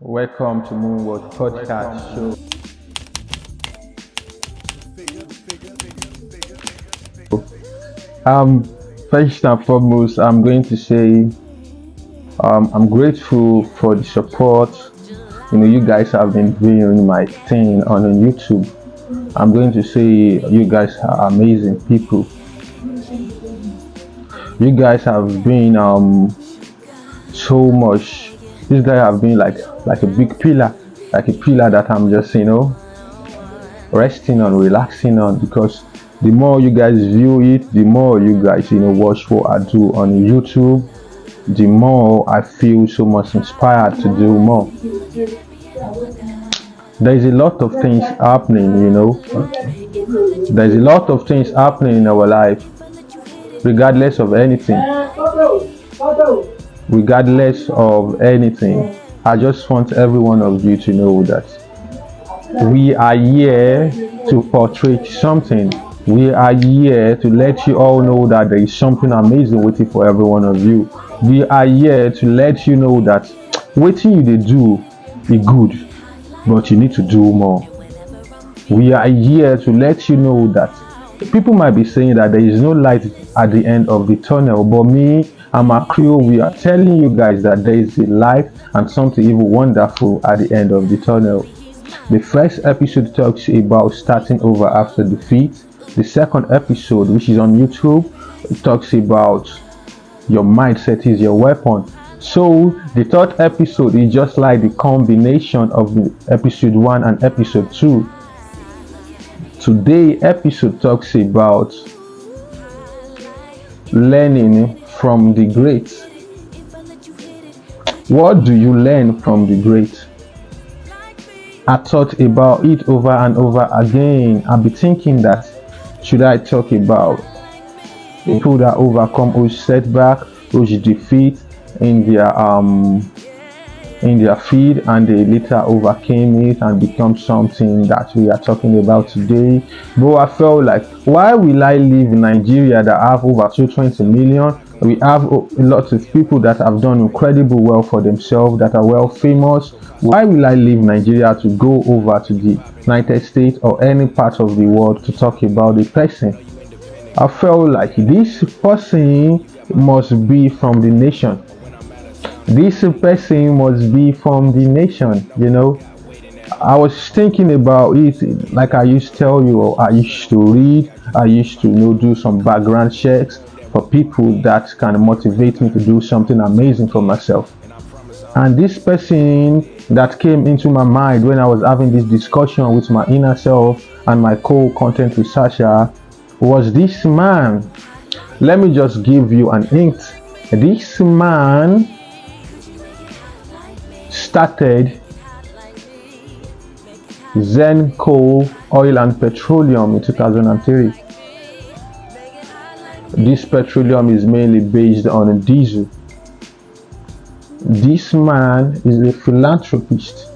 Welcome to Moonwalk Podcast Show. First and foremost, I'm going to say I'm grateful for the support. You guys have been viewing my thing on YouTube. I'm going to say you guys are amazing people. You guys have been so much. These guys have been like a big pillar, like a pillar that I'm just resting on, relaxing on, because the more you guys view it, the more you guys watch what I do on YouTube, the more I feel so much inspired to do more. There's a lot of things happening, there's a lot of things happening in our life, regardless of anything. Regardless of anything, I just want every one of you to know that we are here to portray something. We are here to let you all know that there is something amazing waiting for every one of you. We are here to let you know that waiting you do is good, but you need to do more. We are here to let you know that people might be saying that there is no light at the end of the tunnel, but me and my crew, we are telling you guys that there is a light and something even wonderful at the end of the tunnel. The first episode talks about starting over after defeat. The second episode, which is on YouTube, talks about your mindset is your weapon. So the third episode is just like the combination of the episode 1 and episode 2. Today's episode talks about learning from the great. What do you learn from the great? I thought about it over and over again. I've been thinking that should I talk about people that overcome those setback, those defeat in their field, and they later overcame it and become something that we are talking about today. But I felt like, why will I live in Nigeria that have over 220 million? We have a lot of people that have done incredible well for themselves, that are well famous. Why will I leave Nigeria to go over to the United States or any part of the world to talk about the person? I felt like this person must be from the nation. This person must be from the nation, I was thinking about it, like I used to tell you, I used to read, I used to do some background checks for people that can motivate me to do something amazing for myself. And this person that came into my mind when I was having this discussion with my inner self and my co-content researcher was this man. Let me just give you an hint. This man started Zen Coal, Oil and Petroleum in 2003. This petroleum is mainly based on diesel. This man is a philanthropist.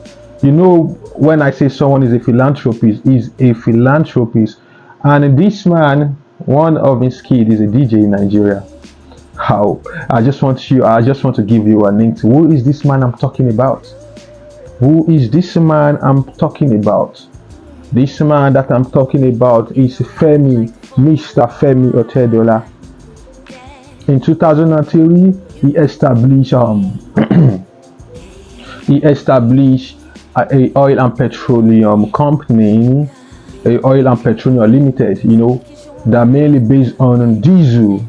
When I say someone is a philanthropist, he's a philanthropist. And this man, one of his kids is a DJ in Nigeria. How? I just want to give you a hint. Who is this man I'm talking about? Who is this man I'm talking about? This man that I'm talking about is Mr. Femi Otedola. In 2003, he established a oil and petroleum company, a oil and petroleum limited, that mainly based on diesel.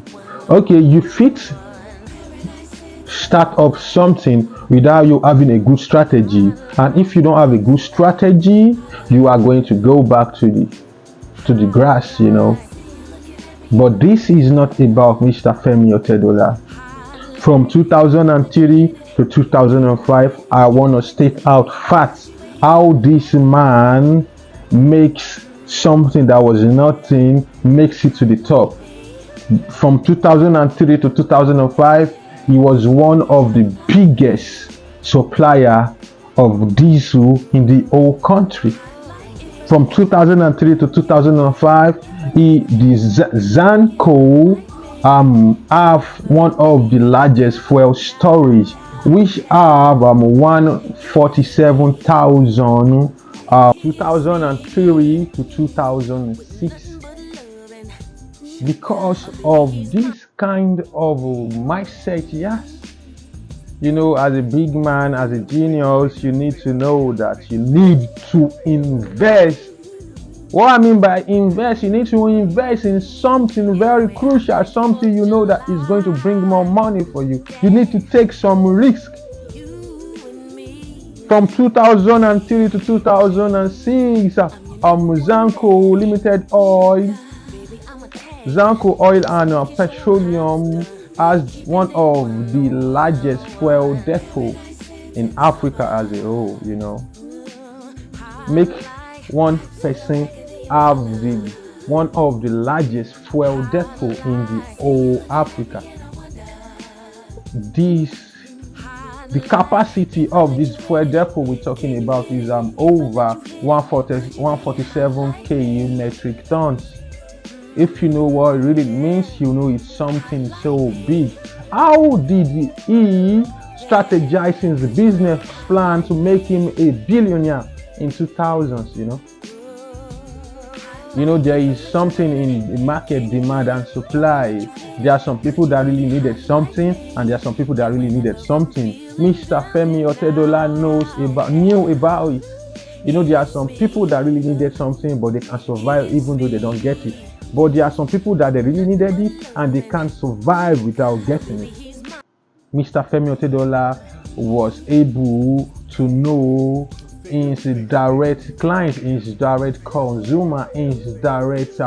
Okay, you fit start up something without you having a good strategy, and if you don't have a good strategy, you are going to go back to the grass, But this is not about Mr. Femi Otedola. From 2003 to 2005, I want to state out facts how this man makes something that was nothing, makes it to the top. From 2003 to 2005, he was one of the biggest supplier of diesel in the whole country. From 2003 to 2005, the Zanco have one of the largest fuel storage which have 147,000 2003 to 2006. Because of this kind of mindset, yes. As a big man, as a genius, you need to know that you need to invest. What I mean by invest, you need to invest in something very crucial, something that is going to bring more money for you. You need to take some risk. From 2003 to 2006, Zanko Limited Oil, Zanko Oil and Petroleum as one of the largest fuel depots in Africa as a whole, make one person have one of the largest fuel depot in the whole Africa. The capacity of this fuel depot we're talking about is over 147k metric tons. If you know what it really means, it's something so big. How did he strategize his business plan to make him a billionaire in 2000s? There is something in the market, demand and supply. There are some people that really needed something, and there are some people that really needed something. Mr. Femi Otedola knew about it. There are some people that really needed something, but they can survive even though they don't get it. But there are some people that they really needed it, and they can't survive without getting it. Mr. Femi Otedola was able to know his direct client, his direct consumer, his direct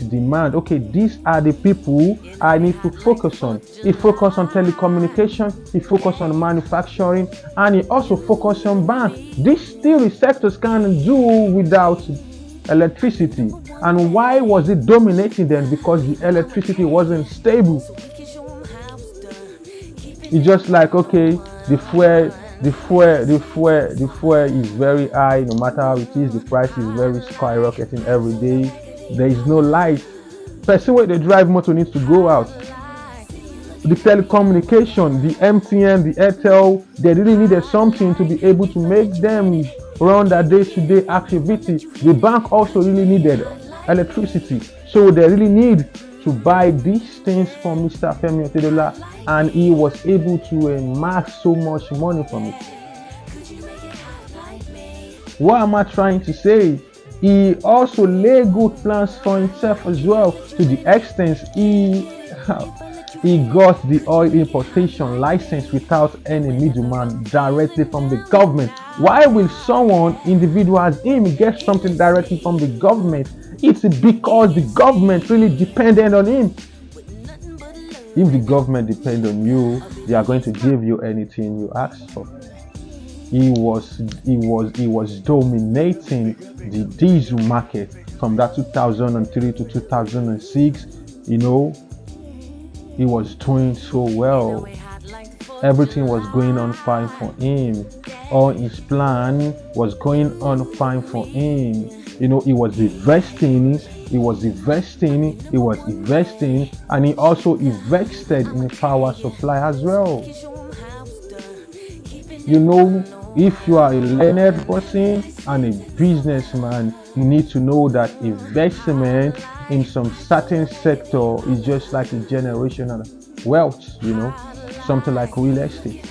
demand. Okay, these are the people I need to focus on. He focused on telecommunication, he focused on manufacturing, and he also focused on bank. These three sectors can do without electricity. And why was it dominating them? Because the electricity wasn't stable. It's just like, okay, the fuel is very high. No matter how it is, the price is very skyrocketing every day. There is no light. Person where they drive motor needs to go out. The telecommunication, the MTN, the Airtel, they really needed something to be able to make them run their day-to-day activity. The bank also really needed electricity, so they really need to buy these things from Mr. Femi Otedola, and he was able to amass so much money from it. What am I trying to say? He also laid good plans for himself as well, to the extent he got the oil importation license without any middleman, directly from the government. Why will someone, individual as him, get something directly from the government? It's because the government really depended on him. If the government depends on you, they are going to give you anything you ask for. He was dominating the diesel market from that 2003 to 2006. He was doing so well. Everything was going on fine for him. All his plan was going on fine for him. He was investing, and he also invested in a power supply as well. If you are a learned person and a businessman, you need to know that investment in some certain sector is just like a generational wealth, something like real estate.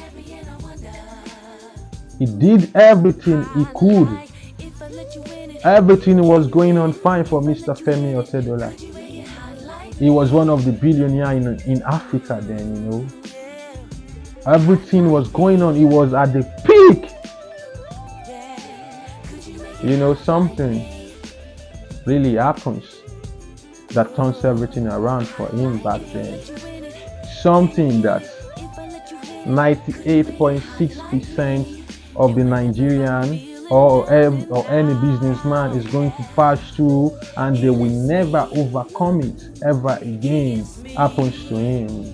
He did everything he could. Everything was going on fine for Mr. Femi Otedola. He was one of the billionaires in Africa then, Everything was going on. He was at the peak. Something really happens that turns everything around for him back then. Something that 98.6% of the Nigerian or any businessman is going to pass through, and they will never overcome it ever again, happens to him.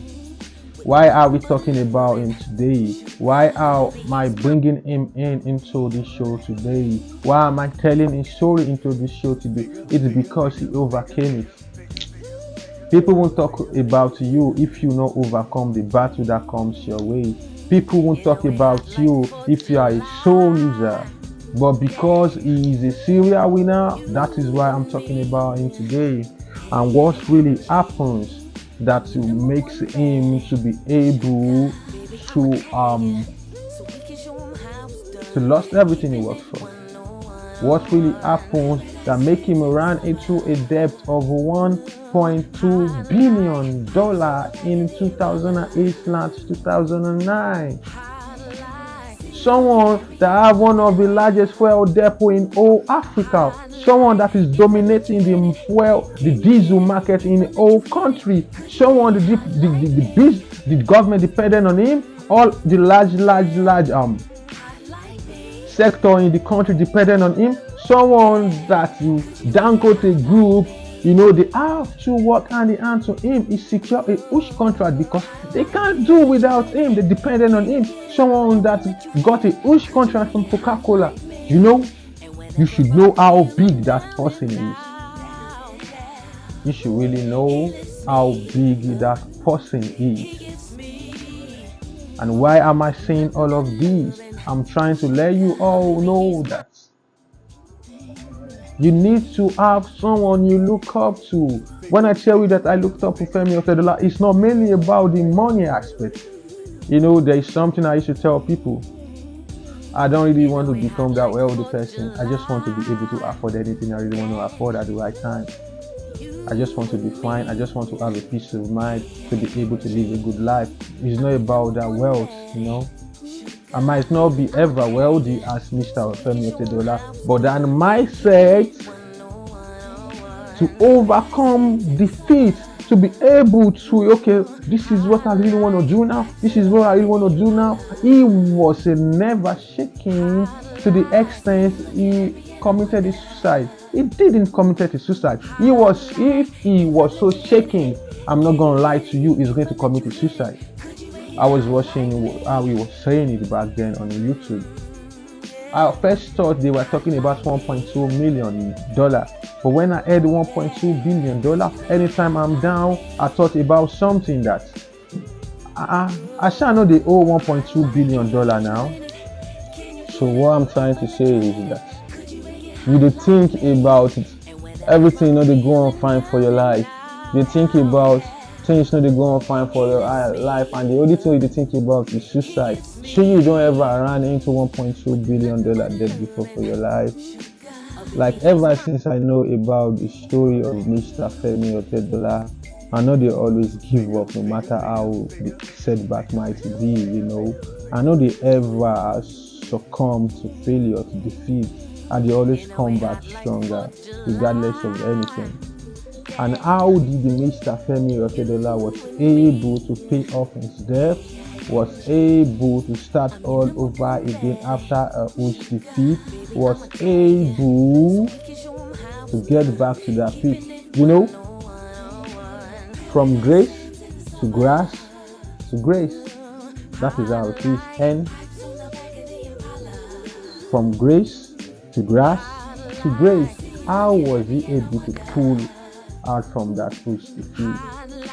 Why are we talking about him today? Why am I bringing him into this show today? Why am I telling his story into this show today? It's because he overcame it. People won't talk about you if you not overcome the battle that comes your way. People won't talk about you if you are a soul loser. But because he is a serial winner, that is why I'm talking about him today. And what really happens that makes him to be able to lost everything he worked for. What really happened that make him run into a debt of $1.2 billion in 2008/2009. Someone that have one of the largest fuel depot in all Africa. Someone that is dominating the diesel market in the whole country. Someone the government dependent on him. All the large sector in the country dependent on him. Someone that Dangote group, they have to work hand in hand to him. He secure a huge contract because they can't do without him. They dependent on him. Someone that got a huge contract from Coca-Cola. You should know how big that person is. You should really know how big that person is. And why am I saying all of this? I'm trying to let you all know that you need to have someone you look up to. When I tell you that I looked up to Femi Otedola, it's not mainly about the money aspect. There is something I used to tell people. I don't really want to become that wealthy person. I just want to be able to afford anything I really want to afford at the right time. I just want to be fine. I just want to have a peace of mind to be able to live a good life. It's not about that wealth, I might not be ever wealthy as Mr. Femi Otedola, but that mindset to overcome defeat, to be able to, this is what I really want to do now. This is what I really want to do now. He was never shaking to the extent he committed his suicide. He didn't commit his suicide. If he was so shaking, I'm not going to lie to you, he's going to commit his suicide. I was watching how he was saying it back then on YouTube. I first thought they were talking about $1.2 million. But when I heard $1.2 billion, anytime I'm down, I thought about something that I shall know they owe $1.2 billion now. So what I'm trying to say is that you think about it, everything they go on fine for your life. You think about things they go on fine for your life, and the only thing you think about is suicide. So you don't ever run into $1.2 billion debt before for your life. Like ever since I know about the story of Mr. Femi Otedola, I know they always give up no matter how the setback might be, I know they ever succumb to failure, to defeat, and they always come back stronger regardless of anything. And how did Mr. Femi Otedola was able to pay off his debt, was able to start all over again after a huge defeat, was able to get back to that peak. From grace to grass to grace. That is how it is. And from grace to grass to grace. How was he able to pull out from that huge defeat?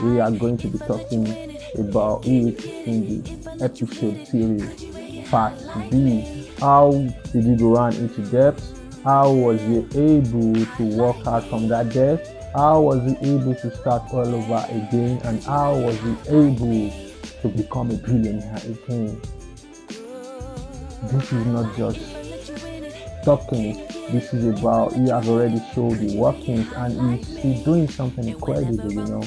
We are going to be talking about it in the episode series part B. How did he run into debt? How was he able to walk out from that debt? How was he able to start all over again? And how was he able to become a billionaire again? This is not just talking. This is about, he has already showed the workings and he's still doing something incredible,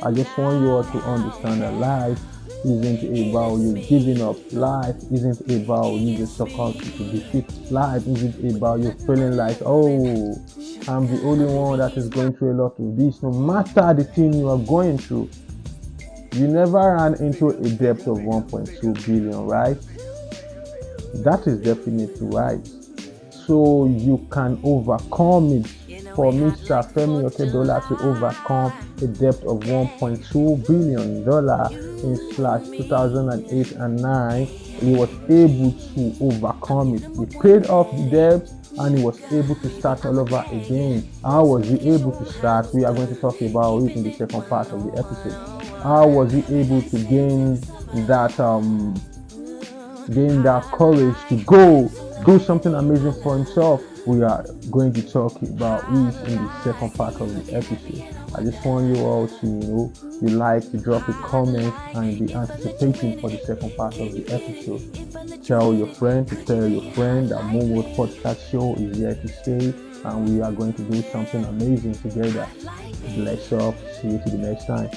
I just want you all to understand that life isn't about you giving up. Life isn't about you just succumb to defeat. Life isn't about you feeling like, oh, I'm the only one that is going through a lot of this. No matter the thing you are going through, you never ran into a debt of 1.2 billion, right? That is definitely right. So you can overcome it. For Mr. Femi Otedola to overcome a debt of $1.2 billion, in slash 2008 and 9, he was able to overcome it. He paid off the debt and he was able to start all over again. How was he able to start? We are going to talk about it in the second part of the episode. How was he able to gain that courage to go do something amazing for himself? We are going to talk about it in the second part of the episode. I just want you all to you like to drop a comment and be anticipating for the second part of the episode. Tell your friend to tell your friend that Moonwood Podcast Show is here to stay, and we are going to do something amazing together. Bless up. See you to the next time.